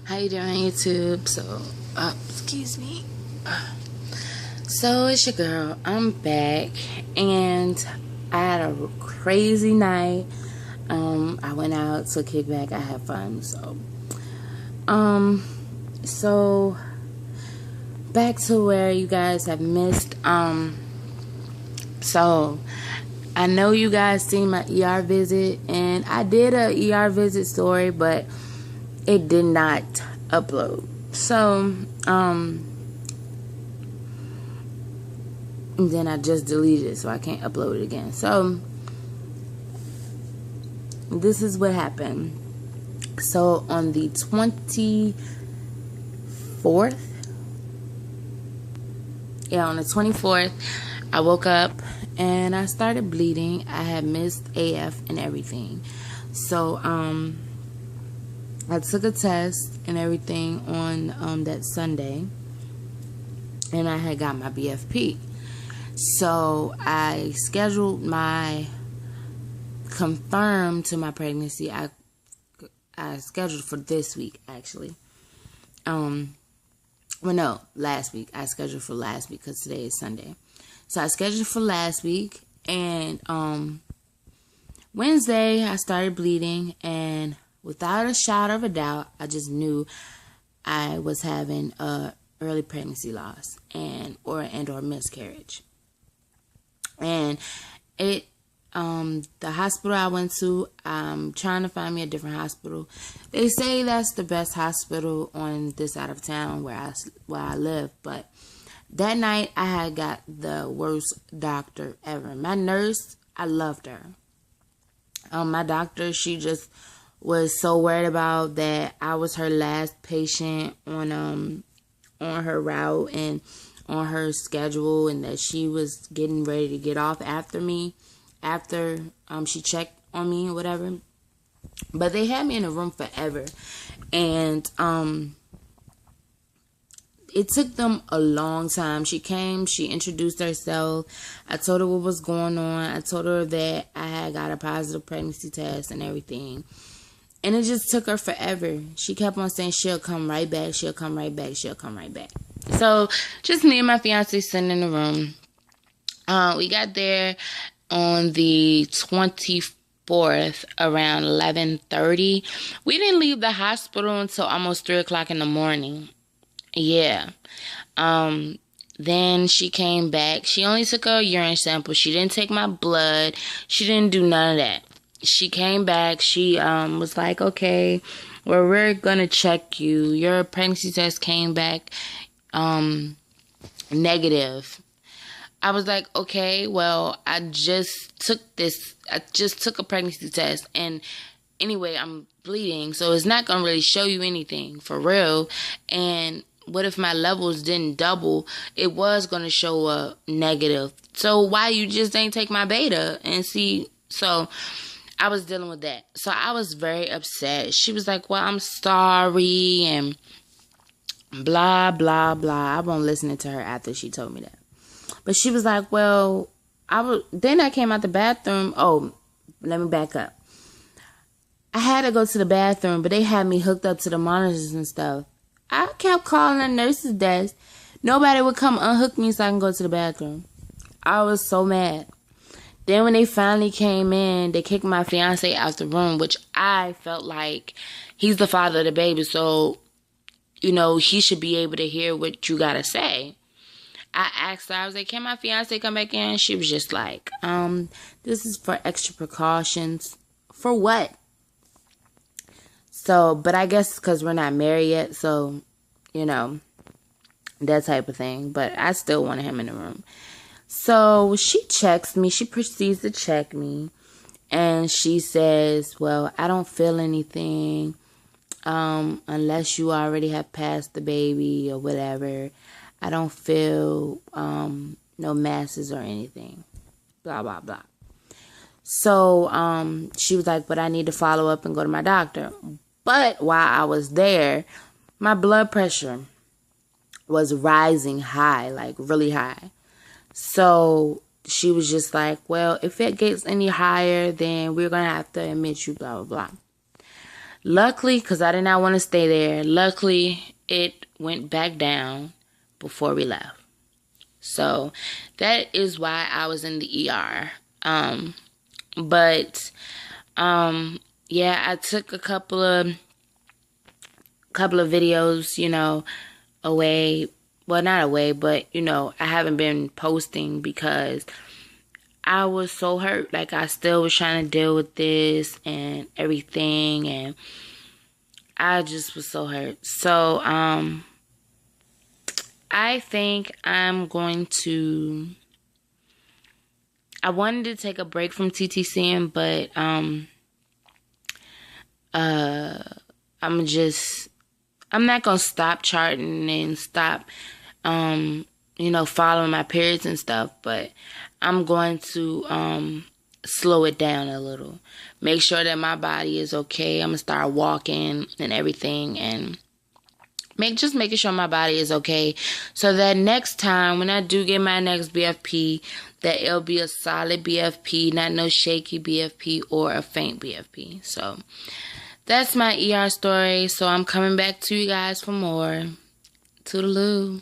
How you doing, YouTube? Excuse me. So it's your girl. I'm back, and I had a crazy night. I went out to kick back. I had fun. So back to where you guys have missed. So I know you guys seen my ER visit, and I did a ER visit story, but it did not upload. So, and then I just deleted it, so I can't upload it again. So, this is what happened. So, on the 24th, on the 24th, I woke up and I started bleeding. I had missed AF and everything. So, I took a test and everything on that Sunday, and I had got my BFP. So I scheduled my confirmed to my pregnancy. I scheduled for this week, actually. Last week. I scheduled for last week because today is Sunday. So I scheduled for last week, and Wednesday I started bleeding, and without a shadow of a doubt, I just knew I was having a early pregnancy loss or miscarriage. And the hospital I went to, I'm trying to find me a different hospital. They say that's the best hospital on this side of town where I live, but that night I had got the worst doctor ever. My nurse, I loved her. My doctor, she just was so worried about that I was her last patient on her route and on her schedule, and that she was getting ready to get off after me, after she checked on me or whatever. But they had me in a room forever, and it took them a long time. She came, she introduced herself. I told her what was going on. I told her that I had got a positive pregnancy test and everything. And it just took her forever. She kept on saying she'll come right back, she'll come right back, she'll come right back. So, just me and my fiance sitting in the room. We got there on the 24th around 11:30. We didn't leave the hospital until almost 3 o'clock in the morning. Yeah. Then she came back. She only took a urine sample. She didn't take my blood. She didn't do none of that. She came back. She was like, okay, well, we're going to check you. Your pregnancy test came back negative. I was like, okay, well, I just took a pregnancy test, and anyway, I'm bleeding, so it's not going to really show you anything for real. And what if my levels didn't double? It was going to show a negative. So why you just ain't take my beta and see? So I was dealing with that. So I was very upset. She was like, well, I'm sorry, and blah, blah, blah. I wasn't listening to her after she told me that. But she was like, well, then I came out the bathroom. Oh, let me back up. I had to go to the bathroom, but they had me hooked up to the monitors and stuff. I kept calling the nurse's desk. Nobody would come unhook me so I can go to the bathroom. I was so mad. Then when they finally came in, they kicked my fiance out the room, which I felt like he's the father of the baby, so, he should be able to hear what you gotta say. I asked her, I was like, can my fiance come back in? She was just like, this is for extra precautions. For what? So, but I guess because we're not married yet, so, that type of thing. But I still wanted him in the room. So she checks me. She proceeds to check me. And she says, well, I don't feel anything unless you already have passed the baby or whatever. I don't feel no masses or anything. Blah, blah, blah. So she was like, but I need to follow up and go to my doctor. But while I was there, my blood pressure was rising high, like really high. So she was just like, well, if it gets any higher, then we're going to have to admit you, blah, blah, blah. Luckily, because I did not want to stay there, luckily it went back down before we left. So that is why I was in the ER. Yeah, I took a couple of videos, away. Well, not away, but I haven't been posting because I was so hurt. Like, I still was trying to deal with this and everything, and I just was so hurt. So, I think I'm going to... I wanted to take a break from TTCing, but I'm not gonna stop charting and stop following my periods and stuff, but I'm going to slow it down a little. Make sure that my body is okay. I'm gonna start walking and everything, and making sure my body is okay, so that next time when I do get my next BFP, that it'll be a solid BFP, not no shaky BFP or a faint BFP. So that's my ER story. So I'm coming back to you guys for more. Toodaloo.